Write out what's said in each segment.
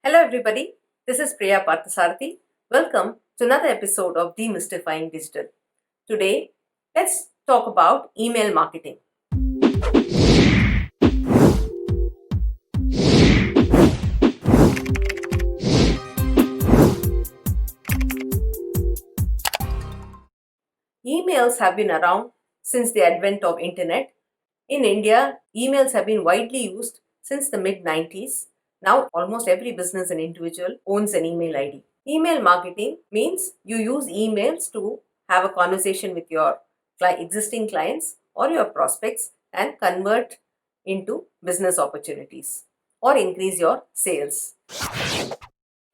Hello, everybody. This is Priya Parthasarathy. Welcome to another episode of Demystifying Digital. Today, let's talk about email marketing. Emails have been around since the advent of internet. In India, emails have been widely used since the mid 90s. Now, almost every business and individual owns an email ID. Email marketing means you use emails to have a conversation with your existing clients or your prospects and convert into business opportunities or increase your sales.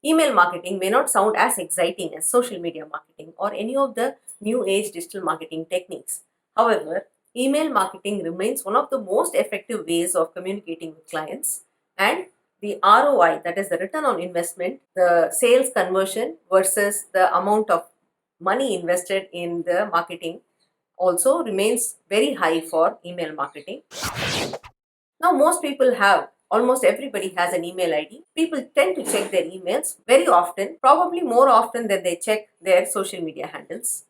Email marketing may not sound as exciting as social media marketing or any of the new age digital marketing techniques. However, email marketing remains one of the most effective ways of communicating with clients, and the ROI, that is the return on investment, the sales conversion versus the amount of money invested in the marketing, also remains very high for email marketing. Now, most people have, almost everybody has an email ID. People tend to check their emails very often, probably more often than they check their social media handles.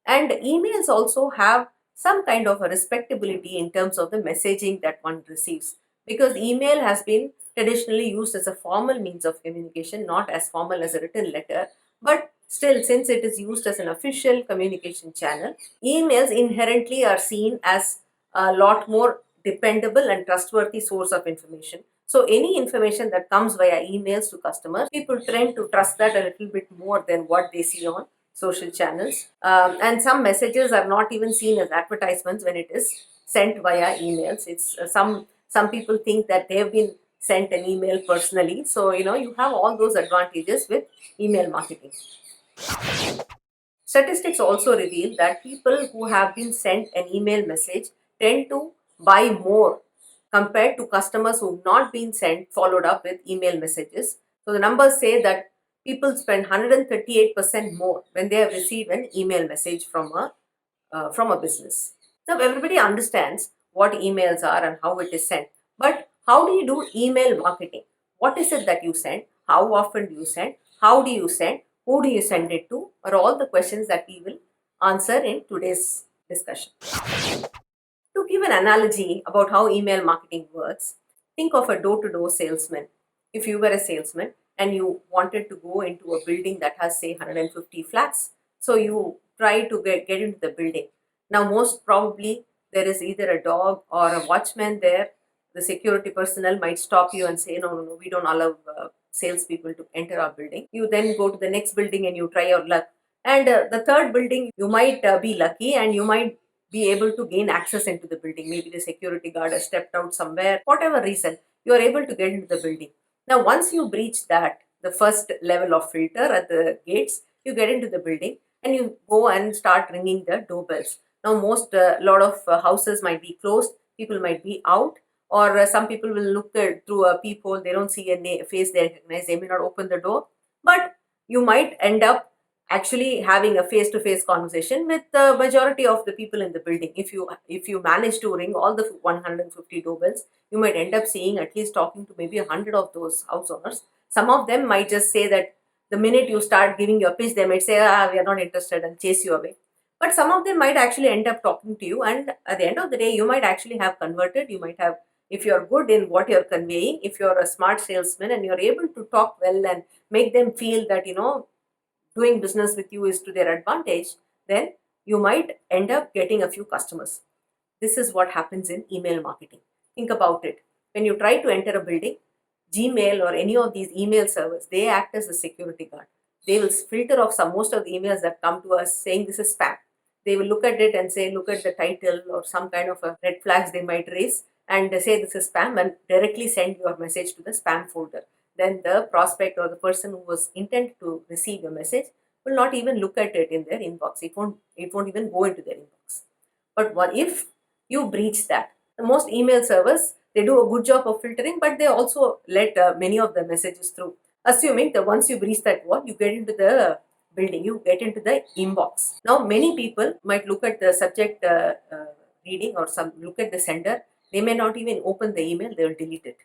And emails also have some kind of a respectability in terms of the messaging that one receives, because email has been traditionally used as a formal means of communication, not as formal as a written letter. But still, since it is used as an official communication channel, emails inherently are seen as a lot more dependable and trustworthy source of information. So any information that comes via emails to customers, people tend to trust that a little bit more than what they see on social channels. And some messages are not even seen as advertisements when it is sent via emails. It's some people think that they have been sent an email personally. So you have all those advantages with email marketing. Statistics also reveal that people who have been sent an email message tend to buy more compared to customers who have not been sent followed up with email messages. So the numbers say that people spend 138% more when they have received an email message from a business. Now everybody understands what emails are and how it is sent, but how do you do email marketing? What is it that you send? How often do you send? How do you send? Who do you send it to? Are all the questions that we will answer in today's discussion. To give an analogy about how email marketing works, think of a door to door salesman. If you were a salesman and you wanted to go into a building that has, say, 150 flats, so you try to get into the building. Now, most probably, there is either a dog or a watchman there. The security personnel might stop you and say, no, no, no, we don't allow salespeople to enter our building. You then go to the next building and you try your luck. And the third building, you might be lucky and you might be able to gain access into the building. Maybe the security guard has stepped out somewhere, whatever reason, you are able to get into the building. Now, once you breach that, the first level of filter at the gates, you get into the building and you go and start ringing the doorbells. Now, lot of houses might be closed, people might be out, or some people will look through a peephole, they don't see a face they recognize, they may not open the door, but you might end up actually having a face-to-face conversation with the majority of the people in the building. If you manage to ring all the 150 doorbells, you might end up seeing at least talking to maybe 100 of those house owners. Some of them might just say that the minute you start giving your pitch, they might say, we are not interested, and chase you away. But some of them might actually end up talking to you, and at the end of the day, you might actually have converted. You might have, if you're good in what you're conveying, if you're a smart salesman and you're able to talk well and make them feel that doing business with you is to their advantage, then you might end up getting a few customers. This is what happens in email marketing. Think about it. When you try to enter a building, Gmail or any of these email servers, they act as a security guard. They will filter off most of the emails that come to us saying this is spam. They will look at it and say, look at the title or some kind of a red flags they might raise, and they say this is spam, and directly send your message to the spam folder. Then the prospect or the person who was intended to receive your message will not even look at it in their inbox. It won't even go into their inbox. But what if you breach that? The most email servers, they do a good job of filtering, but they also let many of the messages through. Assuming that once you breach that wall, you get into the building, you get into the inbox. Now, many people might look at the subject reading or some look at the sender. They may not even open the email; they will delete it.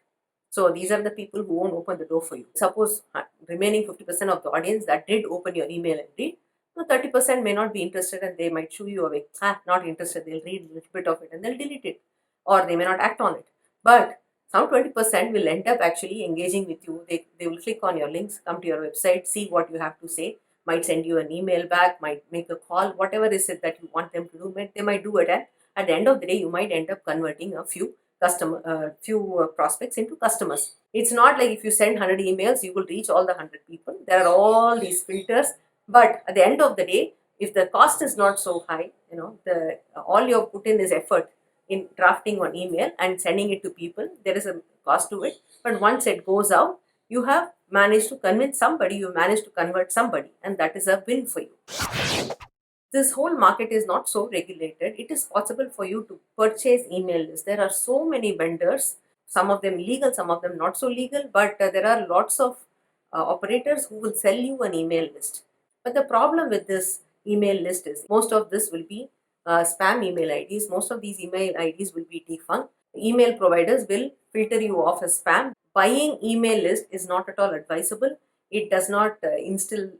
So these are the people who won't open the door for you. Suppose remaining 50% of the audience that did open your email and read, so 30% may not be interested and they might shoo you away. Not interested. They'll read a little bit of it and they'll delete it, or they may not act on it. But some 20% will end up actually engaging with you. They will click on your links, come to your website, see what you have to say, might send you an email back, might make a call, whatever is it that you want them to do, they might do it. And at the end of the day, you might end up converting a few prospects into customers. It's not like if you send 100 emails, you will reach all the 100 people. There are all these filters, but at the end of the day, if the cost is not so high, the all you put in is effort in drafting one email and sending it to people. There is a cost to it, but once it goes out, you have managed to convince somebody, you managed to convert somebody, and that is a win for you. This whole market is not so regulated. It is possible for you to purchase email lists. There are so many vendors, some of them legal, some of them not so legal, but there are lots of operators who will sell you an email list. But the problem with this email list is most of this will be spam email IDs. Most of these email IDs will be defunct. Email providers will filter you off as spam. Buying email list is not at all advisable. It does not instill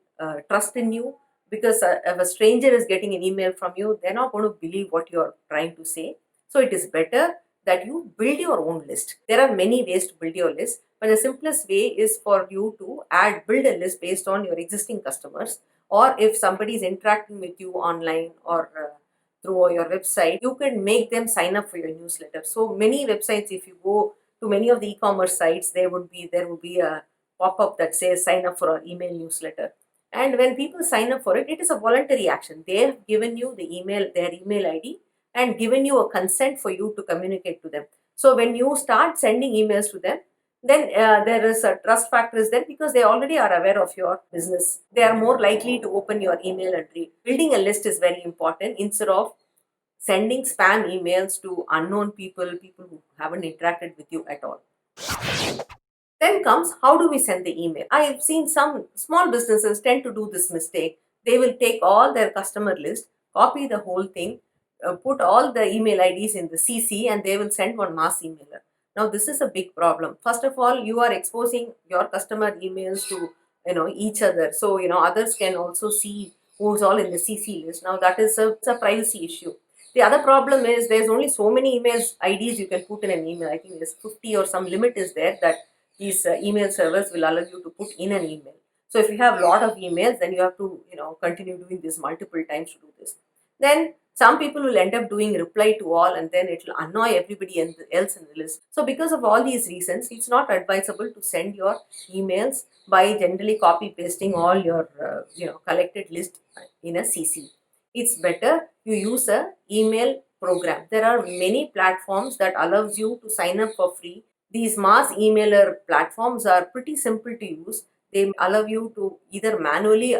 trust in you, because if a stranger is getting an email from you, they're not going to believe what you're trying to say. So it is better that you build your own list. There are many ways to build your list, but the simplest way is for you to build a list based on your existing customers, or if somebody is interacting with you online or through your website, you can make them sign up for your newsletter. So many websites, if you go to many of the e-commerce sites, there would be a pop-up that says sign up for our email newsletter. And when people sign up for it, it is a voluntary action. They have given you their email ID, and given you a consent for you to communicate to them. So when you start sending emails to them, then there is a trust factor is there, because they already are aware of your business. They are more likely to open your email and read. Building a list is very important instead of sending spam emails to unknown people who haven't interacted with you at all. Then comes, how do we send the email? I have seen some small businesses tend to do this mistake. They will take all their customer list, copy the whole thing, put all the email IDs in the CC, and they will send one mass emailer. Now this is a big problem. First of all, you are exposing your customer emails to each other, so others can also see who's all in the CC list. Now that is it's a privacy issue. The other problem is there's only so many emails IDs you can put in an email. I think there's 50 or some limit is there that these email servers will allow you to put in an email. So if you have a lot of emails, then you have to continue doing this multiple times to do this. Then some people will end up doing reply to all, and then it will annoy everybody else in the list. So because of all these reasons, it's not advisable to send your emails by generally copy pasting all your collected list in a CC. It's better you use a email program. There are many platforms that allows you to sign up for free. These mass emailer platforms are pretty simple to use. They allow you to either manually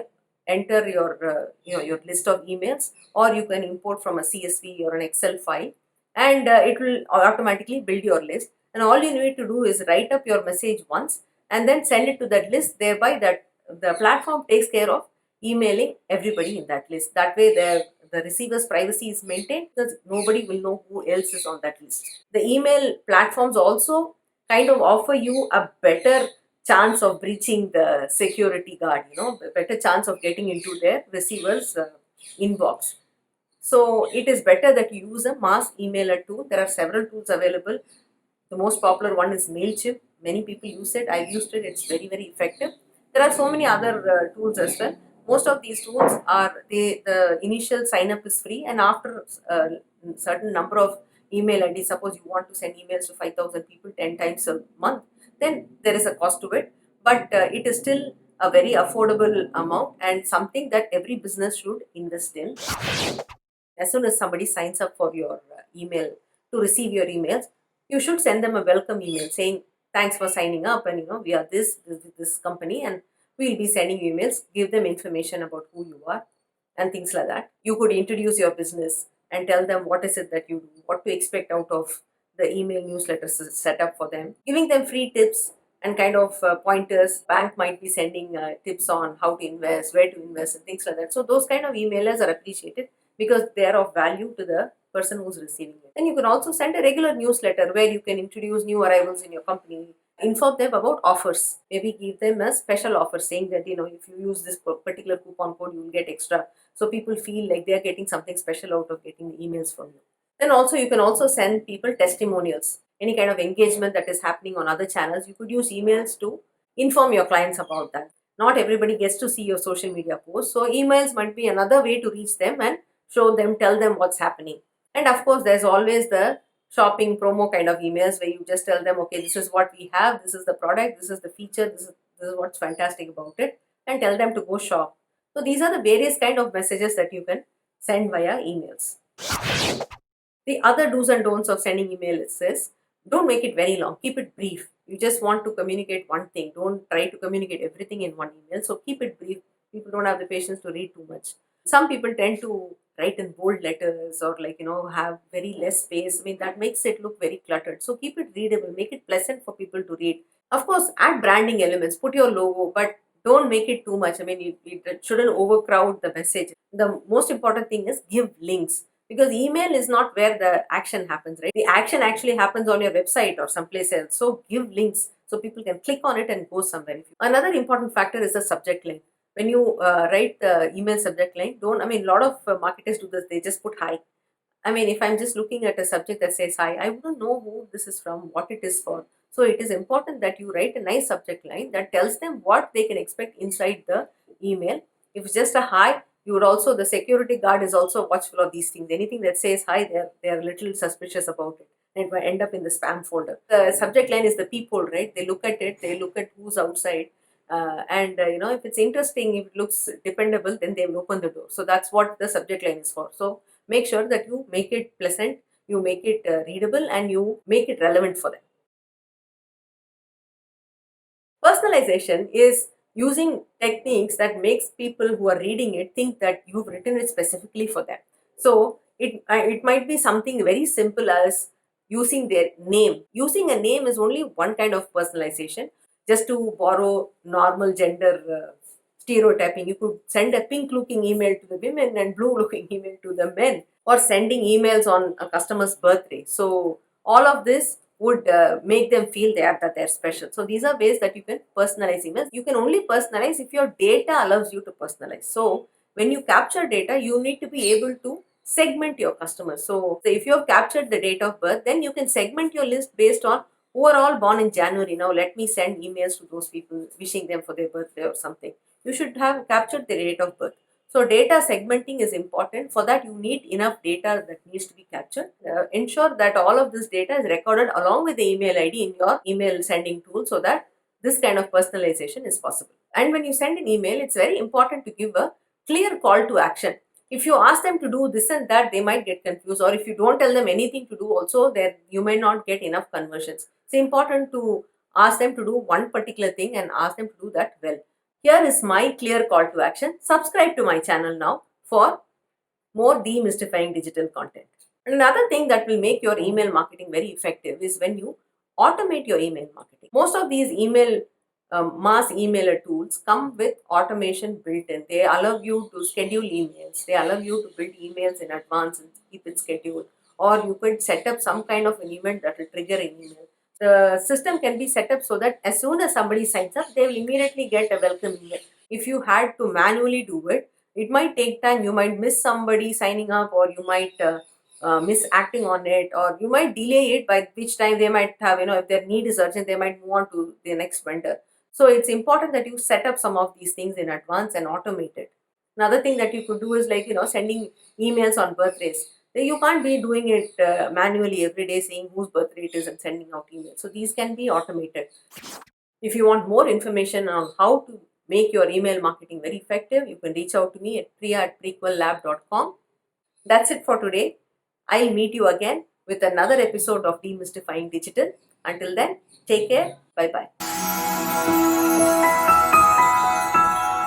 enter your list of emails, or you can import from a CSV or an Excel file, and it will automatically build your list. And all you need to do is write up your message once and then send it to that list. Thereby, that the platform takes care of emailing everybody in that list. That way, the receiver's privacy is maintained, because nobody will know who else is on that list. The email platforms also kind of offer you a better chance of breaching the security guard, a better chance of getting into their receiver's inbox. So it is better that you use a mass emailer tool. There are several tools available. The most popular one is MailChimp. Many people use it. I've used it. It's very, very effective. There are so many other tools as well. Most of these tools the initial sign up is free, and after a certain number of email IDs, suppose you want to send emails to 5,000 people 10 times a month, then there is a cost to it. But it is still a very affordable amount, and something that every business should invest in. As soon as somebody signs up for your email to receive your emails, you should send them a welcome email saying, thanks for signing up, and we are this company, and we'll be sending you emails. Give them information about who you are and things like that. You could introduce your business and tell them what is it that you do, what to expect out of the email newsletters set up for them, giving them free tips and kind of pointers. Bank might be sending tips on how to invest, where to invest, and things like that. So those kind of emailers are appreciated because they are of value to the person who's receiving it. Then you can also send a regular newsletter where you can introduce new arrivals in your company, Inform them about offers. Maybe give them a special offer saying that, if you use this particular coupon code, you will get extra. So people feel like they are getting something special out of getting the emails from you. Then also, you can also send people testimonials. Any kind of engagement that is happening on other channels, you could use emails to inform your clients about that. Not everybody gets to see your social media posts. So emails might be another way to reach them and show them, tell them what's happening. And of course, there's always the shopping promo kind of emails where you just tell them, okay, this is what we have, this is the product, this is the feature, this is what's fantastic about it, and tell them to go shop. So these are the various kind of messages that you can send via emails. The other do's and don'ts of sending email is this: don't make it very long, keep it brief. You just want to communicate one thing, don't try to communicate everything in one email. So keep it brief. People don't have the patience to read too much. Some people tend to write in bold letters or have very less space. I mean, that makes it look very cluttered. So keep it readable, make it pleasant for people to read. Of course, add branding elements, put your logo, but don't make it too much. I mean, it shouldn't overcrowd the message. The most important thing is give links, because email is not where the action happens, right? The action actually happens on your website or someplace else. So give links so people can click on it and go somewhere. Another important factor is the subject line. When you write the email subject line, don't, I mean, a lot of marketers do this, they just put hi. I mean, if I'm just looking at a subject that says hi, I wouldn't know who this is from, what it is for. So it is important that you write a nice subject line that tells them what they can expect inside the email. If it's just a hi, you would also, the security guard is also watchful of these things. Anything that says hi, they're a little suspicious about it, and it might end up in the spam folder. The subject line is the peephole, right? They look at it, they look at who's outside, and if it's interesting, if it looks dependable, then they will open the door. So that's what the subject line is for. So make sure that you make it pleasant, you make it readable, and you make it relevant for them. Personalization is using techniques that makes people who are reading it think that you've written it specifically for them. So it might be something very simple as using their name. Using a name is only one kind of personalization. Just to borrow normal gender stereotyping, you could send a pink looking email to the women and blue looking email to the men, or sending emails on a customer's birthday. So all of this would make them feel that they're special. So these are ways that you can personalize emails. You can only personalize if your data allows you to personalize. So when you capture data, you need to be able to segment your customers. So if you have captured the date of birth, then you can segment your list based on who are all born in January. Now let me send emails to those people wishing them for their birthday or something. You should have captured the date of birth. So data segmenting is important. For that, you need enough data that needs to be captured. Ensure that all of this data is recorded along with the email ID in your email sending tool, so that this kind of personalization is possible. And when you send an email, it's very important to give a clear call to action. If you ask them to do this and that, they might get confused. Or if you don't tell them anything to do, also, then you may not get enough conversions. It's important to ask them to do one particular thing and ask them to do that well. Here is my clear call to action. Subscribe to my channel now for more demystifying digital content. Another thing that will make your email marketing very effective is when you automate your email marketing. Most of these mass emailer tools come with automation built in. They allow you to schedule emails. They allow you to build emails in advance and keep it scheduled. Or you could set up some kind of an event that will trigger an email. The system can be set up so that as soon as somebody signs up, they will immediately get a welcome email. If you had to manually do it, it might take time. You might miss somebody signing up, or you might miss acting on it, or you might delay it, by which time they might have, if their need is urgent, they might move on to the next vendor. So it's important that you set up some of these things in advance and automate it. Another thing that you could do is sending emails on birthdays. You can't be doing it manually every day, saying whose birthday it is and sending out emails. So these can be automated. If you want more information on how to make your email marketing very effective, you can reach out to me at priya@prequellab.com. That's it for today. I'll meet you again with another episode of Demystifying Digital. Until then, take care. Bye bye.